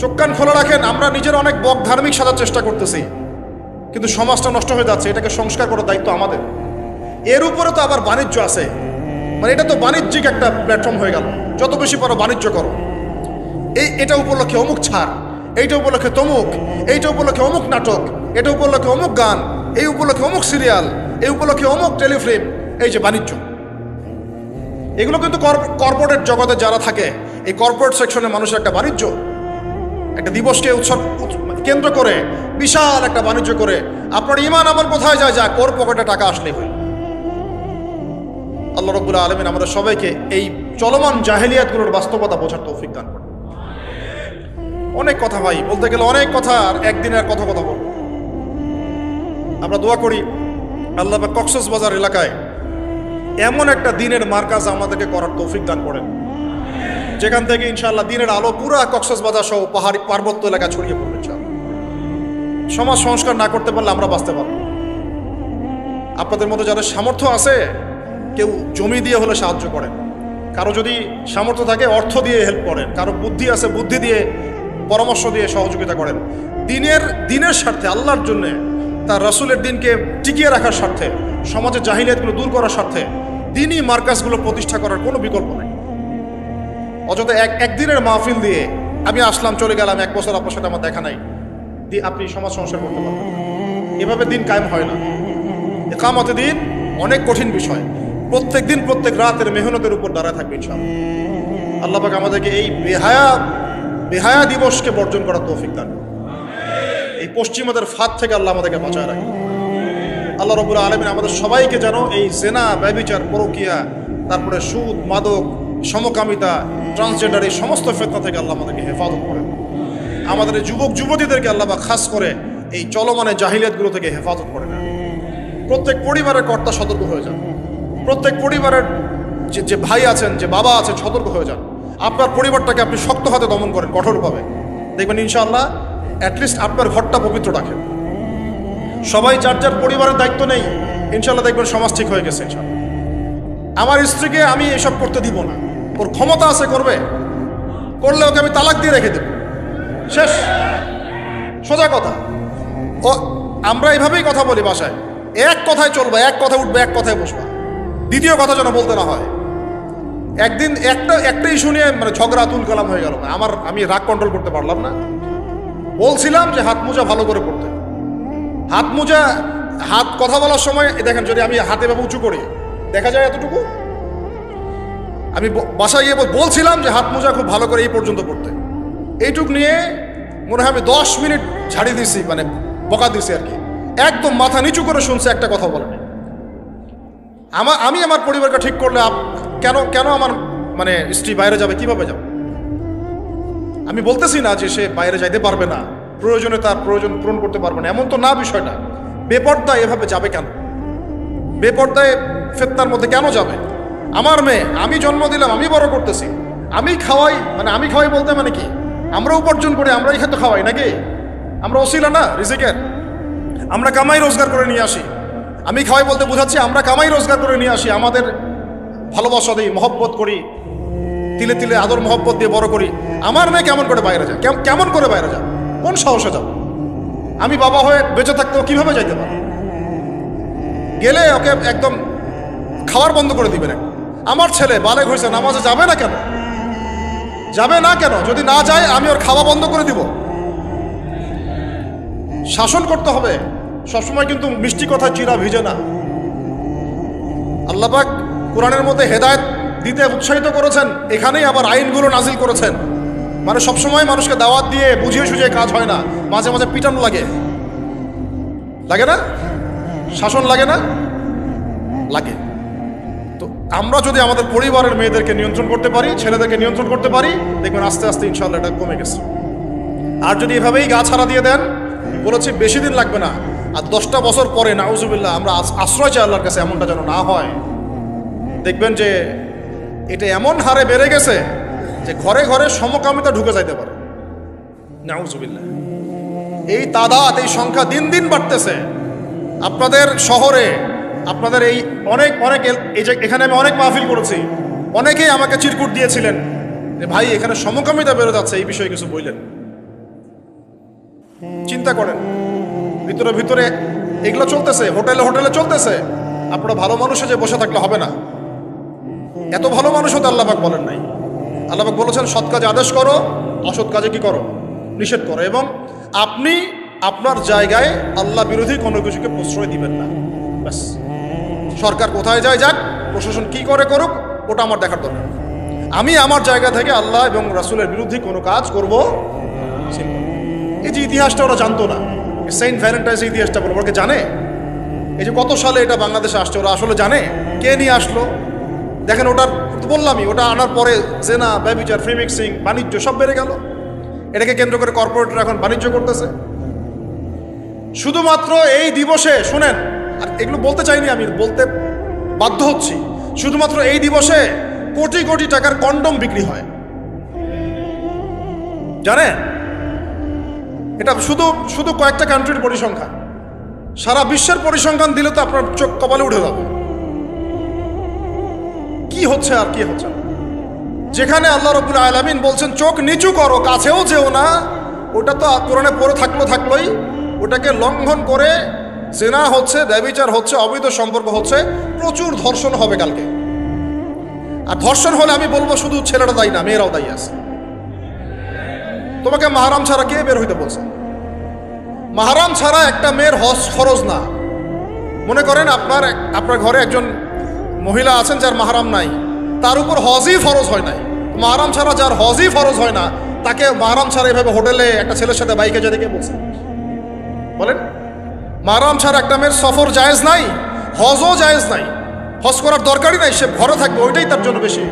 চোখ কান খোলা রাখেন। আমরা নিজের অনেক বক ধার্মিক সাজার চেষ্টা করতেছি, কিন্তু সমাজটা নষ্ট হয়ে যাচ্ছে। এটাকে সংস্কার করার দায়িত্ব আমাদের। এর উপরে তো আবার বাণিজ্য আছে, মানে এটা তো বাণিজ্যিক একটা প্ল্যাটফর্ম হয়ে গেল। যত বেশি পারো বাণিজ্য করো। এটা উপলক্ষে অমুক ছাড়, এইটা উপলক্ষে তমুক, এইটা উপলক্ষে অমুক নাটক, এটা উপলক্ষে অমুক গান, এই উপলক্ষে অমুক সিরিয়াল, এই উপলক্ষে অমুক টেলিফিল্ম। এই যে বাণিজ্য, এগুলো কিন্তু কর্পোরেট জগতে যারা থাকে, এই কর্পোরেট সেকশনের মানুষের একটা বাণিজ্য। একটা দিবসকে উৎসব কেন্দ্র করে বিশাল একটা বাণিজ্য করে আপনার ঈমান আমার কোথায় যায়? যা কোর পকেটে টাকা আসলে হই। আল্লাহ রাব্বুল আলামিন আমাদের সবাইকে এই চলমান জাহেলিয়াতগুলোর বাস্তবতা বোঝার তৌফিক দান করেন। অনেক কথা ভাই, বলতে গেলে অনেক কথা, আর একদিনে আর কথা বলবো। আমরা দোয়া করি আল্লাহ পাক কক্সবাজার এলাকায় এমন একটা দিনের মার্কাজ আমাদেরকে করার তৌফিক দান করেন, যেখান থেকে ইনশাআল্লাহ দিনের আলো পুরা কক্সবাজার সহ পাহাড়ি পার্বত্য এলাকা ছড়িয়ে পড়বে। সমাজ সংস্কার না করতে পারলে আমরা বাঁচতে পারবো। আপনাদের মধ্যে যাদের সামর্থ্য আছে, কেউ জমি দিয়ে হলে সাহায্য করেন, কারো যদি সামর্থ্য থাকে অর্থ দিয়ে হেল্প করেন, কারো বুদ্ধি আছে বুদ্ধি দিয়ে, পরামর্শ দিয়ে সহযোগিতা করেন। দিনের স্বার্থে, আল্লাহর জন্যে, তার রাসূলের দিনকে টিকিয়ে রাখার স্বার্থে, সমাজের জাহিলিয়াতগুলো দূর করার স্বার্থে দিনই মার্কাজগুলো প্রতিষ্ঠা করার কোনো বিকল্প নেই। অযথা একদিনের মাহফিল দিয়ে আমি আসলাম চলে গেলাম, 1 বছর আপনার সাথে আমার দেখা নাই, দিয়ে আপনি সমাজ সংস্কার করতে পারবেন? এভাবে দিন কায়েম হয় না। ইকামতে দিন অনেক কঠিন বিষয়। প্রত্যেক দিন প্রত্যেক রাতের মেহনতের উপর দাঁড়ায় থাকবে ইনশাআল্লাহ। আল্লাহ পাক আমাদেরকে এই বেহায়া দিবসকে বর্জন করার তৌফিক দান। এই পশ্চিমাদের ফাঁদ থেকে আল্লাহ আমাদেরকে বাঁচায় রাখে। আল্লাহ রাব্বুল আলামিন আমাদের সবাইকে যেন এই জেনা, ব্যভিচার, পরকিয়া, তারপরে সুদ, মাদক, সমকামিতা, ট্রান্সজেন্ডার, এই সমস্ত ফিতনা থেকে আল্লাহ আমাদেরকে হেফাজত করেন। আমাদের এই যুবক যুবতীদেরকে আল্লাহ পাক খাস করে এই চলমানের জাহিলিয়াতগুলো থেকে হেফাজত করে নেন। প্রত্যেক পরিবারের কর্তা সতর্ক হয়ে যান। প্রত্যেক পরিবারের যে ভাই আছেন, যে বাবা আছেন, সতর্ক হয়ে যান। আপনার পরিবারটাকে আপনি শক্ত হাতে দমন করেন, কঠোরভাবে। দেখবেন ইনশাআল্লাহ অ্যাটলিস্ট আপনার ঘরটা পবিত্র রাখেন। সবাই যার যার পরিবারের দায়িত্ব নেই, ইনশাআল্লাহ দেখবেন সমাজ ঠিক হয়ে গেছে। ইনশাআল্লাহ আমার স্ত্রীকে আমি এসব করতে দিব না, ওর ক্ষমতা আছে করবে, করলে ওকে আমি তালাক দিয়ে রেখে দেব, শেষ, সোজা কথা। ও আমরা এইভাবেই কথা বলি বাসায়, এক কথায় চলবে, এক কথায় উঠবে, এক কথায় বসবা, দ্বিতীয় কথা যেন বলতে না হয়। একদিন একটা ইস্যু নিয়ে মানে ঝগড়া তুল কালাম হয়ে গেল। আমি রাগ কন্ট্রোল করতে পারলাম না। বলছিলাম যে হাত মোজা ভালো করে পড়তে। হাত মোজা, হাত কথা বলার সময় দেখেন, যদি আমি হাতে ভাবে উঁচু করি দেখা যায় এতটুকু। আমি বাসায় গিয়ে বলছিলাম যে হাত মোজা খুব ভালো করে এই পর্যন্ত পড়তে। এইটুক নিয়ে মনে হয় আমি 10 মিনিট ঝাড়ি দিছি, মানে বকা দিছি আর কি। একদম মাথা নিচু করে শুনছে, একটা কথা বলেনি। আমি আমার পরিবারকে ঠিক করলে কেন আমার মানে স্ত্রী বাইরে যাবে, কিভাবে যাবে? আমি বলতেছি না যে সে বাইরে যাইতে পারবে না, প্রয়োজনে তার প্রয়োজন পূরণ করতে পারবে না, এমন তো না বিষয়টা। বেপর্দা এভাবে যাবে কেন? বেপর্দায় ফিতনার মধ্যে কেন যাবে? আমার মেয়ে, আমি জন্ম দিলাম, আমি বড় করতেছি, আমি খাওয়াই, মানে আমি খাওয়াই বলতে মানে কি, আমরা উপার্জন করি, আমরাই খেতে খাওয়াই নাকি? আমরা ওসিলা না রিজিকের, আমরা কামাই রোজগার করে নিয়ে আসি। আমি খাওয়াই বলতে বোঝাচ্ছি আমরা কামাই রোজগার করে নিয়ে আসি, আমাদের ভালোবাসা দিই, মহব্বত করি, তিলে তিলে আদর মহব্বত দিয়ে বড় করি। আমার মেয়ে কেমন করে বাইরে যায়? কেমন করে বাইরে যায়? কোন সাহসে যাব? আমি বাবা হয়ে বেঁচে থাকতেও কিভাবে যাইতে পারি? গেলে ওকে একদম খাওয়ার বন্ধ করে দিবেন। আমার ছেলে বালেগ হয়েছে, নামাজে যাবে না কেন? যাবে না কেন? যদি না যায় আমি ওর খাওয়া বন্ধ করে দিব। শাসন করতে হবে সবসময়, কিন্তু মিষ্টি কথা চিরা ভিজে না। আল্লাহ পাক কোরআনের মধ্যে হেদায়েত দিতে উৎসাহিত করেছেন, এখানেই আবার আইনগুলো নাজিল করেছেন। মানে সবসময় মানুষকে দাওয়াত দিয়ে বুঝিয়ে সুঝিয়ে কাজ হয় না, মাঝে মাঝে পিটানো লাগে, লাগে না? শাসন লাগে না? লাগে। তো আমরা যদি আমাদের পরিবারের মেয়েদেরকে নিয়ন্ত্রণ করতে পারি, ছেলেদেরকে নিয়ন্ত্রণ করতে পারি, দেখবেন আস্তে আস্তে ইনশাআল্লাহ এটা কমে গেছে। আর যদি এভাবেই গা ছাড়া দিয়ে দেন, বলেছি বেশি দিন লাগবে না, আর 10টা বছর পরে নাউজুবিল্লাহ আমরা আশ্রয় চাই আল্লাহর কাছে, এমনটা যেন না হয়। দেখবেন যে এটা এমন হারে বেড়ে গেছে যে ঘরে ঘরে সমকামিতা ঢুকে যাইতে পারে। নাউজুবিল্লাহ, এই তাদাত, এই সংখ্যা দিন দিন বাড়তেছে। আপনাদের শহরে, আপনাদের এই অনেক অনেক এই যে এখানে আমি অনেক মাহফিল করেছি, অনেকেই আমাকে চিরকুট দিয়েছিলেন যে ভাই এখানে সমকামিতা বেড়ে যাচ্ছে, এই বিষয়ে কিছু বললেন। চিন্তা করেন, ভিতরে ভিতরে এগুলো চলতেছে, হোটেলে হোটেলে চলতেছে। আপনারা ভালো মানুষে যে বসে থাকলে হবে না। এত ভালো মানুষ হতে আল্লাহ পাক বলেন নাই। আল্লাহ পাক বলেছেন সৎ কাজে আদেশ করো, অসৎ কাজে কি করো? নিষেধ করো। এবং আপনি আপনার জায়গায় আল্লাহ বিরোধী কোনো কিছুকে প্রশ্রয় দিবেন না। ব্যাস, সরকার কোথায় যায় যাক, প্রশাসন কি করে করুক, ওটা আমার দেখার দরকার। আমি আমার জায়গা থেকে আল্লাহ এবং রাসূলের বিরুদ্ধে কোনো কাজ করব। এই যে ইতিহাসটা ওরা জানতো না, সেন্ট ভ্যালেন্টাইন্সের ইতিহাসটা বলবো, ওরা জানে এই যে কত সালে এটা বাংলাদেশে আসছে, ওরা আসলে জানে কে নিয়ে আসলো? দেখেন, ওটার বললামই, ওটা আনার পরে জেনা, ব্যভিচার, ফ্রি মিক্সিং, বাণিজ্য সব বেড়ে গেল। এটাকে কেন্দ্র করে কর্পোরেটরা এখন বাণিজ্য করতেছে। শুধুমাত্র এই দিবসে শুনেন, আর এগুলো বলতে চাইনি, আমি বলতে বাধ্য হচ্ছি, শুধুমাত্র এই দিবসে কোটি কোটি টাকার কন্ডম বিক্রি হয়, জানেন? এটা শুধু শুধু কয়েকটা কান্ট্রির পরিসংখ্যান। সারা বিশ্বের পরিসংখ্যান দিলে তো আপনার চোখ কপালে উঠে যাবে। কি হচ্ছে আর কি হচ্ছে? যেখানে আল্লাহ রাব্বুল আলামিন বলছেন চোখ নিচু করো, কাছেও যেও না, ওটা তো কোরআনে পড়ে থাকলোই, ওটাকে লঙ্ঘন করে জেনা হচ্ছে, ব্যভিচার হচ্ছে, অবৈধ সম্পর্ক হচ্ছে, প্রচুর ধর্ষণ হবে কালকে। আর ধর্ষণ হলে আমি বলবো শুধু ছেলেরা দায়ী না, মেয়েরাও দায়ী আছে। তোমাকে মাহরাম ছাড়া কে বের হইতে বলছে? মাহরাম ছাড়া একটা মেয়ের হজ ফরজ না। মনে করেন আপনার ঘরে একজন মহিলা আছেন যার মাহরাম নাই, তার উপর হজই ফরজ হয় নাই। মাহরাম ছাড়া যার হজই ফরজ হয় না, তাকে মাহরাম ছাড়া এভাবে হোটেলে একটা ছেলের সাথে বাইকে যেতে কে বলছে? বলেন, মাহরাম ছাড়া একটা মেয়ের সফর জায়েজ নাই, হজও জায়েজ নাই, হজ করার দরকারই নাই, সে ঘরে থাকবে, ওইটাই তার জন্য বেশি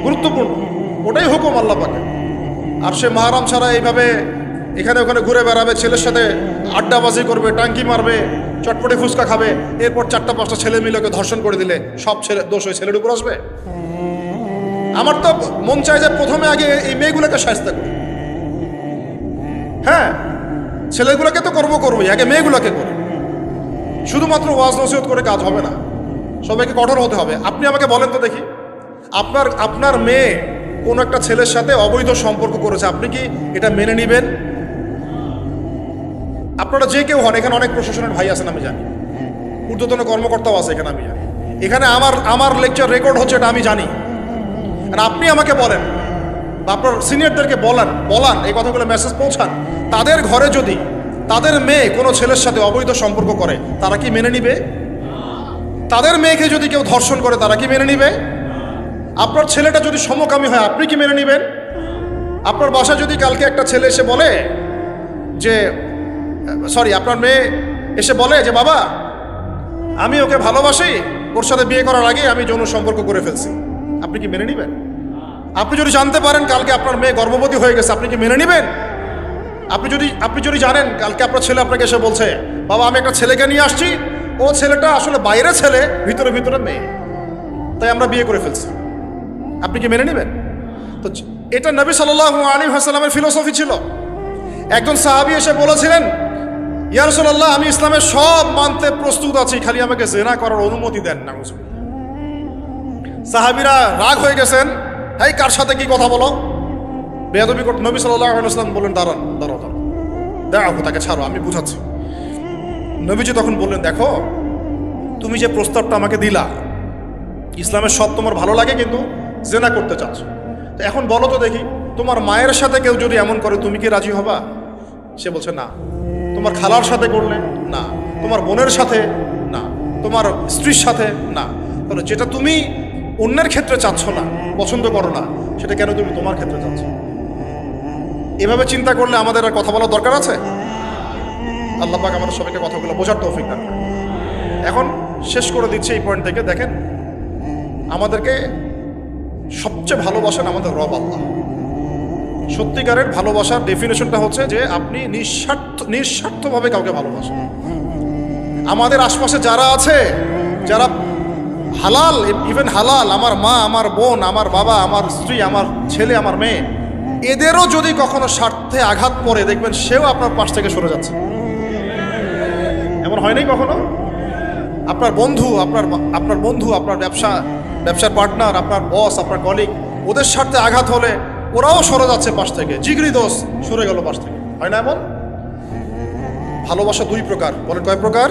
গুরুত্বপূর্ণ, ওটাই হুকুম আল্লাহ পাকের। আর সে মাহরাম ছাড়া এইভাবে এখানে ওখানে ঘুরে বেড়াবে, ছেলের সাথে আড্ডাবাজি করবে, টাঙ্কি মারবে, চটপটে ফুচকা খাবে, এরপর 4-5টা ছেলে মিলে ওকে ধর্ষণ করে দিলে সব ছেলে দোষ ওই ছেলের উপর আসবে? আমার তো মন চায় যে প্রথমে আগে এই মেয়েগুলোকে শায়েস্তা করি। হ্যাঁ, ছেলেগুলোকে তো করবোই, আগে মেয়েগুলোকে করি। শুধুমাত্র ওয়াজ নসিহত করে কাজ হবে না, সবাইকে কঠোর হতে হবে। আপনি আমাকে বলেন তো দেখি, আপনার মেয়ে কোনো একটা ছেলের সাথে অবৈধ সম্পর্ক করেছে, আপনি কি এটা মেনে নেবেন? আপনারা যে কেউ হন, এখানে অনেক প্রশাসনের ভাই আছেন আমি জানি, ঊর্ধ্বতন কর্মকর্তাও আছে এখানে আমি জানি, এখানে আমার লেকচার রেকর্ড হচ্ছে এটা আমি জানি। আর আপনি আমাকে বলেন বা আপনার সিনিয়রদেরকে বলান এই কথাগুলো মেসেজ পৌঁছান, তাদের ঘরে যদি তাদের মেয়ে কোনো ছেলের সাথে অবৈধ সম্পর্ক করে তারা কি মেনে নিবে? তাদের মেয়েকে যদি কেউ ধর্ষণ করে তারা কি মেনে নিবে? আপনার ছেলেটা যদি সমকামী হয় আপনি কি মেনে নেবেন? আপনার বাসায় যদি কালকে একটা ছেলে এসে বলে যে আপনার মেয়ে এসে বলে যে বাবা আমি ওকে ভালোবাসি, ওর সাথে বিয়ে করার আগে আমি যৌন সম্পর্ক করে ফেলছি, আপনি কি মেনে নেবেন? আপনি যদি জানতে পারেন কালকে আপনার মেয়ে গর্ভবতী হয়ে গেছে, আপনি কি মেনে নেবেন? আপনি যদি জানেন কালকে আপনার ছেলে আপনাকে এসে বলছে, বাবা আমি একটা ছেলেকে নিয়ে আসছি, ও ছেলেটা আসলে বাইরে ছেলে, ভিতরে ভিতরে মেয়ে, তাই আমরা বিয়ে করে ফেলছি, আপনি কি মেনে নেবেন? তো এটা নবী সাল্লাল্লাহু আলাইহি ওয়াসাল্লামের ফিলোসফি ছিল। একজন সাহাবী এসে বলেছিলেন, ইয়া রাসূলুল্লাহ, আমি ইসলামের সব মানতে প্রস্তুত আছি, খালি আমাকে জিনা করার অনুমতি দেন না। সাহাবীরা রাগ হয়ে গেছেন, এই কার সাথে কি কথা বলো, বেয়াদবি করতে। নবী সাল্লাল্লাহু আলাইহি ওয়াসাল্লাম বললেন, দাঁড়াও, দেখো তাকে ছাড়ো, আমি বুঝাচ্ছি। নবীজি তখন বললেন, দেখো তুমি যে প্রস্তাবটা আমাকে দিলা, ইসলামের সব তোমার ভালো লাগে, কিন্তু জিনা করতে চাচ্ছ, তো এখন বলো তো দেখি, তোমার মায়ের সাথে কেউ যদি এমন করে তুমি কি রাজি হবা? সে বলছে না। তোমার খালার সাথে করলে না, তোমার বোনের সাথে না, তোমার স্ত্রীর সাথে না। তাহলে যেটা তুমি অন্যের ক্ষেত্রে চাচ্ছ না, পছন্দ করো না, সেটা কেন তুমি তোমার ক্ষেত্রে চাচ্ছ? এভাবে চিন্তা করলে আমাদের আর কথা বলার দরকার আছে? আল্লাহ পাক আমাদের সবাইকে কথাগুলো বোঝার তৌফিক দান করেন। এখন শেষ করে দিচ্ছি এই পয়েন্ট থেকে। দেখেন, আমাদেরকে সবচেয়ে ভালোবাসেন আমাদের রব আল্লাহ। সত্যিকারের ভালোবাসার ডেফিনেশনটা হচ্ছে যে আপনি নিঃস্বার্থভাবে কাউকে ভালোবাসেন। আমাদের আশপাশে যারা আছে, যারা হালাল, ইভেন হালাল, আমার মা, আমার বোন, আমার বাবা, আমার স্ত্রী, আমার ছেলে, আমার মেয়ে, এদেরও যদি কখনো স্বার্থে আঘাত পড়ে, দেখবেন সেও আপনার পাশ থেকে সরে যাচ্ছে। এমন হয় নাই কখনো? আপনার বন্ধু, আপনার ব্যবসার পার্টনার, আপনার বস, আপনার কলিগ, ওদের স্বার্থে আঘাত হলে ওরাও সরে যাচ্ছে পাশ থেকে, জিগরি দোষ সরে গেল পাশ থেকে, হয় না এমন? ভালোবাসা দুই প্রকার। বলেন কয় প্রকার?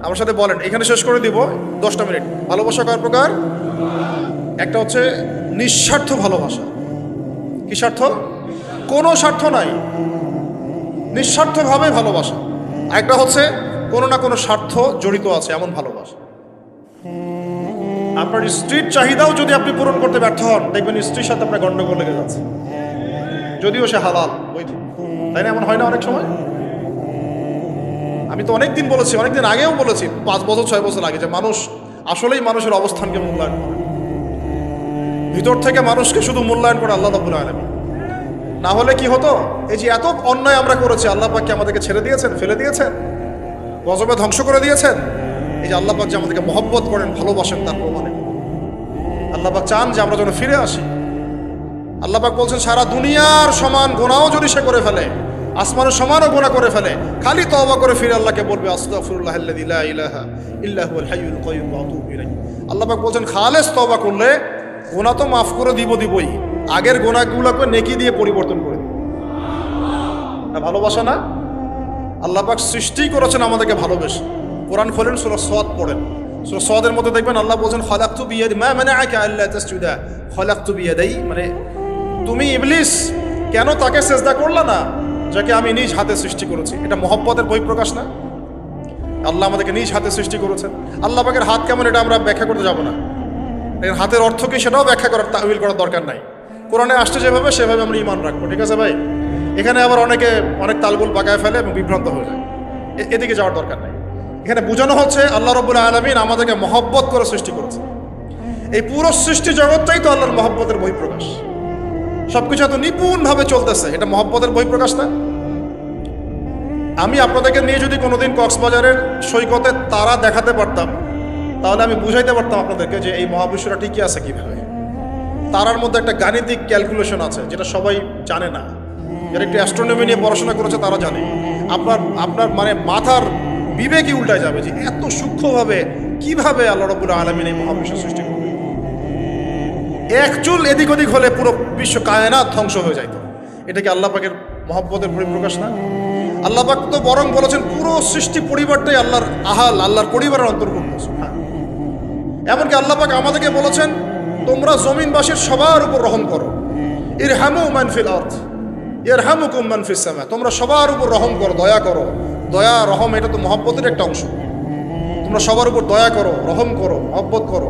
আমার সাথে বলেন, এখানে শেষ করে দিব 10টা মিনিট। ভালোবাসা কয় প্রকার? একটা হচ্ছে নিঃস্বার্থ ভালোবাসা। কি স্বার্থ? কোনো স্বার্থ নাই, নিঃস্বার্থভাবে ভালোবাসা। একটা হচ্ছে কোনো না কোনো স্বার্থ জড়িত আছে এমন ভালোবাসা। আপনার স্ত্রীর চাহিদাও যদি আপনি পূরণ করতে ব্যর্থ হন, দেখবেন স্ত্রীর সাথে আপনার গন্ডগোল লেগে যাচ্ছে, যদিও সে হালাল বৈধ, তাই না? এমন হয় না অনেক সময়? আমি তো অনেকদিন বলেছি, অনেকদিন আগেও বলেছি, 5 বছর 6 বছর আগে, যে মানুষ আসলেই মানুষের অবস্থানকে মূল্যায়ন করে, ভিতর থেকে মানুষকে শুধু মূল্যায়ন করে আল্লাহ রাব্বুল আলামিন। না হলে কি হতো? এই যে এত অন্যায় আমরা করেছি, আল্লাহ পাক কি আমাদেরকে ছেড়ে দিয়েছেন, ফেলে দিয়েছেন, গজবে ধ্বংস করে দিয়েছেন? এই যে আল্লাহ পাক যে আমাদেরকে মহব্বত করেন, ভালোবাসেন, তার প্রমাণে আল্লাহ পাক চান যে আমরা যেন ফিরে আসি। আল্লাহ পাক বলছেন, সারা দুনিয়ার সমান গুনাহও যদি সে করে ফেলে, আসমানের সমানও গুনাহ করে ফেলে, খালি তওবা করে ফিরে আল্লাহকে বলবে, আস্তাগফিরুল্লাহাল্লাযী লা ইলাহা ইল্লা হুয়াল হাইয়ুল কাইয়্যুম ওয়া আতুবু ইলাইহি। আল্লাহ পাক বলছেন, খালেস তওবা করলে গুনাহ তো মাফ করে দিবই, আগের গুনাহগুলোকে নেকি দিয়ে পরিবর্তন করে দিব। না ভালোবাসা না? আল্লাহ পাক সৃষ্টি করেছেন আমাদেরকে ভালোবেসে। কোরআন খোলেন, সূরা সাদ পড়েন, সূরা সাদের মধ্যে দেখবেন আল্লাহ বলছেন, খালাকতু বিয়াদি মা মানাআকা আল্লা তাসজুদা খালাকতু বিয়াদাই, মানে তুমি ইবলিস কেন তাকে সিজদা করলা না যাকে আমি নিজ হাতে সৃষ্টি করেছি? এটা মহব্বতের বহিঃপ্রকাশ না? আল্লাহ আমাদেরকে নিজ হাতে সৃষ্টি করেছেন। আল্লাহ পাকের হাত কেমন এটা আমরা ব্যাখ্যা করতে যাব না, হাতের অর্থ কি সেটাও ব্যাখ্যা করার, তাওয়িল করার দরকার নাই। কোরআনে আসছে যেভাবে সেভাবে আমরা ঈমান রাখবো, ঠিক আছে ভাই? এখানে আবার অনেক তালগোল পাকায় ফেলে এবং বিভ্রান্ত হয়ে যায়, এদিকে যাওয়ার দরকার নাই। এখানে বোঝানো হচ্ছে আল্লাহ রাব্বুল আলামিন আমাদেরকে মহব্বত করে সৃষ্টি করেছে। এই পুরো সৃষ্টি জগৎটাই তো আল্লাহর মহব্বতের বহিঃপ্রকাশ। সবকিছু এত নিপুণভাবে চলতেছে, এটা মহব্বতের বহিঃপ্রকাশ না? আমি আপনাদেরকে নিয়ে যদি কোনোদিন কক্সবাজারের সৈকতে তারা দেখাতে পারতাম, তাহলে আমি বুঝাইতে পারতাম আপনাদেরকে যে এই মহাবিশ্বটা ঠিকই আছে কিভাবে। তারার মধ্যে একটা গাণিতিক ক্যালকুলেশন আছে যেটা সবাই জানে না। যারা একটু অ্যাস্ট্রোনমি নিয়ে পড়াশোনা করেছে তারা জানে। আপনার মানে মাথার বিবেকই উল্টায় যাবে যে এত সূক্ষ্মভাবে কিভাবে আল্লাহ রাব্বুল আলামিন এই মহাবিশ্ব সৃষ্টি করবে। এক চুল এদিক ওদিক হলে পুরো বিশ্ব কায়নাত ধ্বংস হয়ে যাইত। এটা কি আল্লাহ পাকের মহব্বতের পরিপ্রকাশ না? আল্লাহ পাক তো বরং বলেছেন পুরো সৃষ্টি পরিবারটাই আল্লাহর আল্লাহর পরিবারের অন্তর্ভুক্ত। এমনকি আল্লাহ পাক আমাদেরকে বলেছেন, তোমরা জমিনবাসীর সবার উপর রহম করো, ইরহামু মান ফিল আরদ ইয়ারহামুকুম মান ফিস সামা, তোমরা সবার উপর রহম করো, দয়া করো। দয়া রহম এটা তো মহব্বতের একটা অংশ। তোমরা সবার উপর দয়া করো, রহম করো, মহব্বত করো।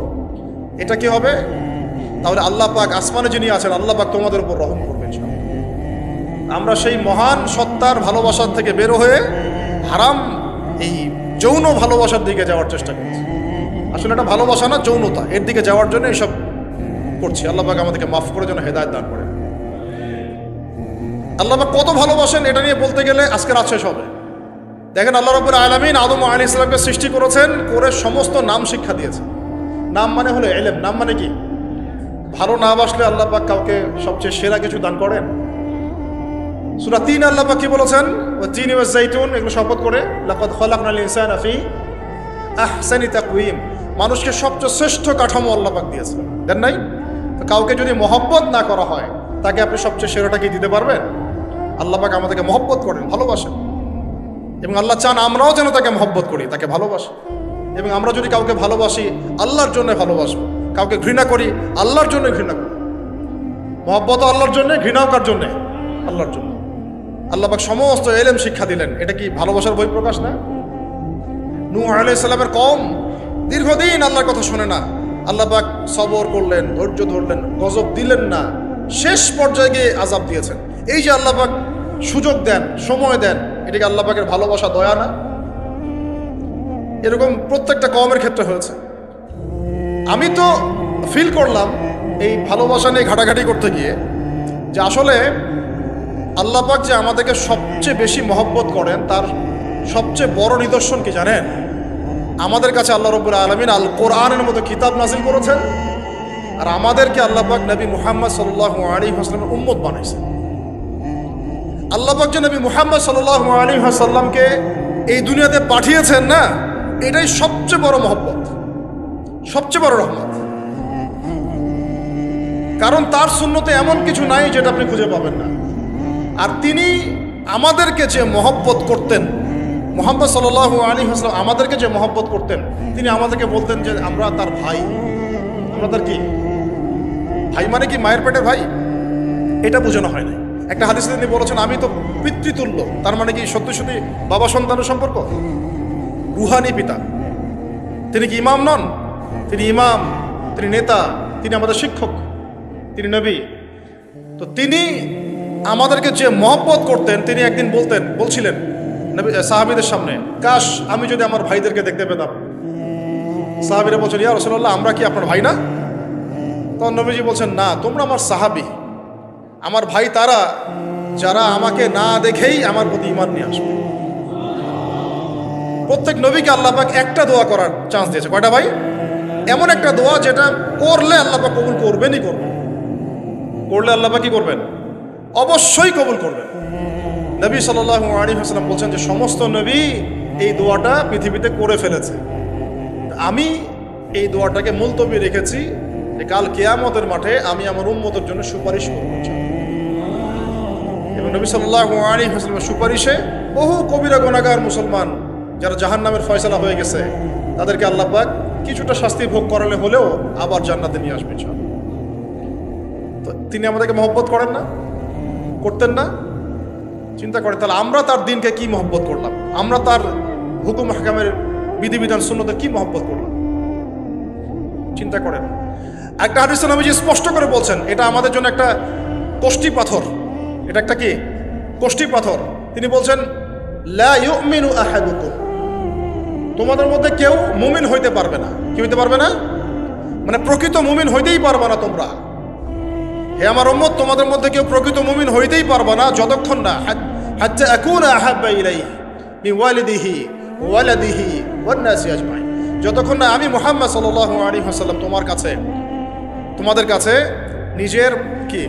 এটা কি হবে? তাহলে আল্লাহ পাক আসমানে যিনি আছেন, আল্লাহ পাক তোমাদের উপর রহম করবেন। আমরা সেই মহান সত্তার ভালোবাসার থেকে বের হয়ে হারাম এই যৌন ভালোবাসার দিকে যাওয়ার চেষ্টা করছি। আসলে এটা ভালোবাসা না, যৌনতা, এর দিকে যাওয়ার জন্য এইসব করছি। আল্লাহ পাক আমাদেরকে মাফ করে যেন হেদায়েত দান করে। আল্লাহ পাক কত ভালোবাসেন এটা নিয়ে বলতে গেলে আজকে রাত শেষ হবে। দেখেন, আল্লাহ রাব্বুল আলামিন আদম আলাইহিস সালামকে সৃষ্টি করেছেন, করে সমস্ত নাম শিক্ষা দিয়েছেন। নাম মানে হলো ইলম। নাম মানে কি? ভালো না বাসলে আল্লাহ পাক কাউকে সবচেয়ে সেরা কিছু দান করেন। সূরা ৩ আল্লাহ পাক কি বলেছেন? ওয়া তিন ওয়া জাইতুন, এগুলো শপথ করে, লাকাদ খালাকনাল ইনসানা ফি আহসানি তাকওয়িম, মানুষকে সবচেয়ে শ্রেষ্ঠ কাঠামো আল্লাহ পাক দিয়েছেন, দেন নাই? তো কাউকে যদি মহব্বত না করা হয়, তাকে আপনি সবচেয়ে সেরাটা কি দিতে পারবেন? আল্লাহ পাক আমাদেরকে মহব্বত করেন, ভালোবাসেন, এবং আল্লাহ চান আমরাও যেন তাকে মহব্বত করি, তাকে ভালোবাসি। এবং আমরা যদি কাউকে ভালোবাসি, আল্লাহর জন্য ভালোবাসবো। কাউকে ঘৃণা করি, আল্লাহর জন্য ঘৃণা করি। মহব্বত আল্লাহর জন্য, ঘৃণাও কার জন্য? আল্লাহর জন্য। আল্লাহ পাক সমস্ত ইলম শিক্ষা দিলেন, এটা কি ভালোবাসার বহিঃপ্রকাশ না? নূহ আলাইহিস সালামের কওম দীর্ঘদিন আল্লাহর কথা শোনে না, আল্লাহ পাক সবর করলেন, ধৈর্য ধরলেন, গজব দিলেন না, শেষ পর্যায়ে গিয়ে আযাব দিয়েছেন। এই যে আল্লাহ পাক সুযোগ দেন, সময় দেন, এটাকে আল্লাহ পাকের ভালোবাসা, দয়া না? এরকম প্রত্যেকটা কওমের ক্ষেত্রে হয়েছে। আমি তো ফিল করলাম এই ভালোবাসা নিয়ে ঘাটাঘাটি করতে গিয়ে, যে আসলে আল্লাহ পাক যে আমাদেরকে সবচেয়ে বেশি মহব্বত করেন, তার সবচেয়ে বড় নিদর্শন কি জানেন? আমাদের কাছে আল্লাহ রাব্বুল আলামিন আল কোরআনের মতো কিতাব নাজিল করেছেন, আর আমাদেরকে আল্লাহ পাক নবী মুহাম্মদ সাল্লাল্লাহু আলাইহি ওয়াসাল্লামের উম্মত বানাইছেন। আল্লাহ পাক যে নবী মুহাম্মদ সাল্লাল্লাহু আলাইহি ওয়াসাল্লামকে এই দুনিয়াতে পাঠিয়েছেন না, এটাই সবচেয়ে বড় মহব্বত, সবচেয়ে বড় রহমত। কারণ তার সুন্নতে এমন কিছু নাই যেটা আপনি খুঁজে পাবেন না। আর তিনি আমাদেরকে যে মহব্বত করতেন, মুহাম্মদ সাল্লাল্লাহু আলাইহি ওয়াসাল্লাম আমাদেরকে যে মহব্বত করতেন, তিনি আমাদেরকে বলতেন যে আমরা তার ভাই। আমরা তার কি ভাই? মানে কি মায়ের পেটের ভাই? এটা বোঝানো হয় না। একটা হাদিসে তিনি বলেছেন, আমি তো পিতৃতুল্য। তার মানে কি সত্যি সত্যি বাবা সন্তানের সম্পর্ক? রুহানি পিতা। তিনি কি ইমাম নন? তিনি ইমাম, তিনি নেতা, তিনি আমাদের শিক্ষক, তিনি নবী। তো তিনি আমাদেরকে যে মহব্বত করতেন, তিনি একদিন বলছিলেন নবী সাহাবীদের সামনে, কাশ আমি যদি আমার ভাইদেরকে দেখতে পেতাম। সাহাবীরা বলছেন, ইয়া রাসূলুল্লাহ, আমরা কি আপনার ভাই না? তখন নবীজি বলছেন, না, তোমরা আমার সাহাবী। আমার ভাই তারা যারা আমাকে না দেখেই আমার প্রতি ঈমান নিয়ে আসবে। প্রত্যেক নবীকে আল্লাহ পাক একটা দোয়া করার চান্স দিয়েছে। কয়টা ভাই? এমন একটা দোয়া যেটা করলে আল্লাহ পাক কবুল করবেনই করবেন। করলে আল্লাহ পাক কি করবেন? অবশ্যই কবুল করবেন। নবী সাল্লাল্লাহু আলাইহি ওয়াসাল্লাম বলছেন যে সমস্ত নবী এই দোয়াটা পৃথিবীতে করে ফেলেছে, আমি এই দোয়াটাকে মুলতবি রেখেছি যে কাল কিয়ামতের মাঠে আমি আমার উম্মতের জন্য সুপারিশ করব। এবং নবী সাল্লাল্লাহু আলাইহি ওয়াসাল্লামের সুপারিশে বহু কবিরা গুনাহগার মুসলমান যারা জাহান্নামের ফয়সালা হয়ে গেছে, তাদেরকে আল্লাহ পাক কিছুটা শাস্তি ভোগ করালে হলেও আবার জান্নাতে নিয়ে আসবেন। তো তিনি আমাদেরকে মহব্বত করেন না? করতেন না? চিন্তা করেন, তাহলে আমরা তার দিনকে কি মহব্বত করলাম? আমরা তার হুকুম হাকামের বিধিবিধান সুন্নতের কি মহব্বত করলাম? চিন্তা করেন। একটা হাদিসে নবীজি স্পষ্ট করে বলছেন, এটা আমাদের জন্য একটা কষ্টি পাথর। এটা একটা কি কষ্টি পাথর। তিনি বলছেন, লা ইউমিনু আহাদুকুম, তোমাদের মধ্যে কেউ মুমিন হইতে পারবে না। কি হইতে পারবে না? মানে প্রকৃত মুমিন হইতেই পারবে না তোমরা। হে আমার উম্মত, তোমাদের মধ্যে কেউ প্রকৃত মুমিন হইতেই পারবে না যতক্ষণ না হাত্তা আকুনা আহাব্বা ইলাইহি মিন ওয়ালিদিহি ওয়ালাদিহি ওয়ান নাসি আজমাইন, যতক্ষণ না আমি মুহাম্মদ সাল্লাল্লাহু আলাইহি ওয়াসাল্লাম তোমাদের কাছে নিজের কি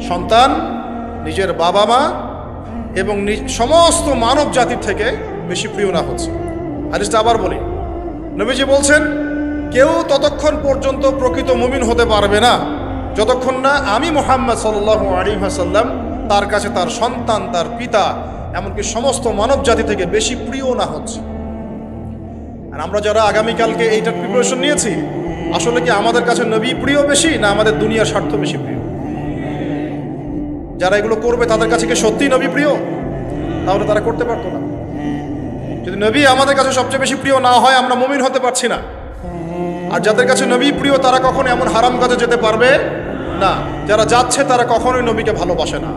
সন্তান, নিজের বাবা মা এবং সমস্ত মানব জাতির থেকে বেশি প্রিয় না হচ্ছে। হাদিসটা আবার বলি, নবীজি বলছেন, কেউ ততক্ষণ পর্যন্ত প্রকৃত মুমিন হতে পারবে না যতক্ষণ না আমি মুহাম্মদ সাল্লাল্লাহু আলাইহি ওয়াসাল্লাম তার কাছে তার সন্তান, তার পিতা, এমনকি সমস্ত মানব জাতি থেকে বেশি প্রিয় না হচ্ছে। আর আমরা যারা আগামীকালকে এইটার প্রিপারেশন নিয়েছি, আসলে কি আমাদের কাছে নবী প্রিয় বেশি না আমাদের দুনিয়ার স্বার্থ বেশি প্রিয়? যারা এগুলো করবে তাদের কাছে কি সত্যিই নবী প্রিয়? তাহলে তারা করতে পারতো না। যদি নবী আমাদের কাছে সবচেয়ে বেশি প্রিয় না হয়, আমরা মুমিন হতে পারছি না। আর যাদের কাছে নবী প্রিয়, তারা কখনো এমন হারাম কাজে যেতে পারবে না। যারা যাচ্ছে তারা কখনোই নবীকে ভালোবাসে না,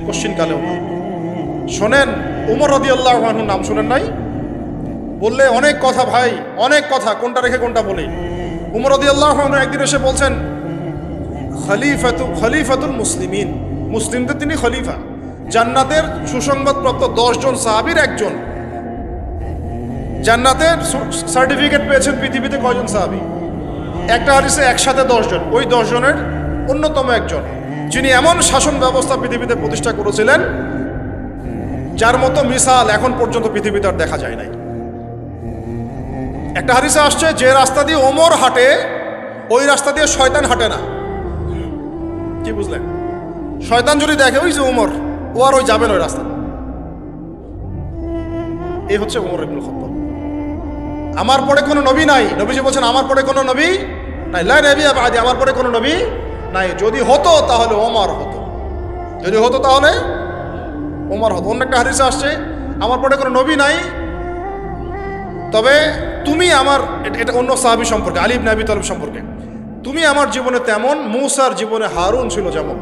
কোশ্চিন কালেও না। শোনেন, উমর রাদিয়াল্লাহু আনহুর নাম শুনেন নাই? বললে অনেক কথা ভাই, অনেক কথা, কোনটা রেখে কোনটা বলি। উমর রাদিয়াল্লাহু আনহু একদিন এসে বলছেন, খলিফাতুল মুসলিমিন, মুসলিমদের তিনি খলিফা, জান্নাতের সুসংবাদপ্রাপ্ত 10 জন সাহাবীর একজন। জান্নাতের সার্টিফিকেট পেয়েছেন পৃথিবীতে কয়জন সাহাবী? একটা হাদিসে একসাথে 10 জন, ওই 10 জনের অন্যতম একজন, যিনি এমন শাসন ব্যবস্থা পৃথিবীতে প্রতিষ্ঠা করেছিলেন যার মতো মিসাল এখন পর্যন্ত পৃথিবীতে আর দেখা যায় নাই। একটা হাদিসে আসছে, যে রাস্তা দিয়ে ওমর হাঁটে ওই রাস্তা দিয়ে শয়তান হাঁটে না। কি বুঝলেন? শয়তান যদি দেখে ওই যে ওমর, ও আর ওই যাবে না ওই রাস্তা। এই হচ্ছে ওমর ইবনুল খাত্তাব। আমার পরে কোনো নবী নাই, নবীজি বলছেন আমার পরে কোনো নবী নাই, লা নবী বাদি, আমার পরে কোনো নবী নাই। যদি হতো তাহলে ওমর হতো, যদি হতো তাহলে ওমর হতো। অন্য একটা হাদিসে আসছে, আমার পরে কোনো নবী নাই, তবে তুমি আমার, এটা অন্য সাহাবী সম্পর্কে, আলী ইবনে আবি তালিব সম্পর্কে, তুমি আমার জীবনে তেমন, মূসার জীবনে হারুন ছিল যেমন।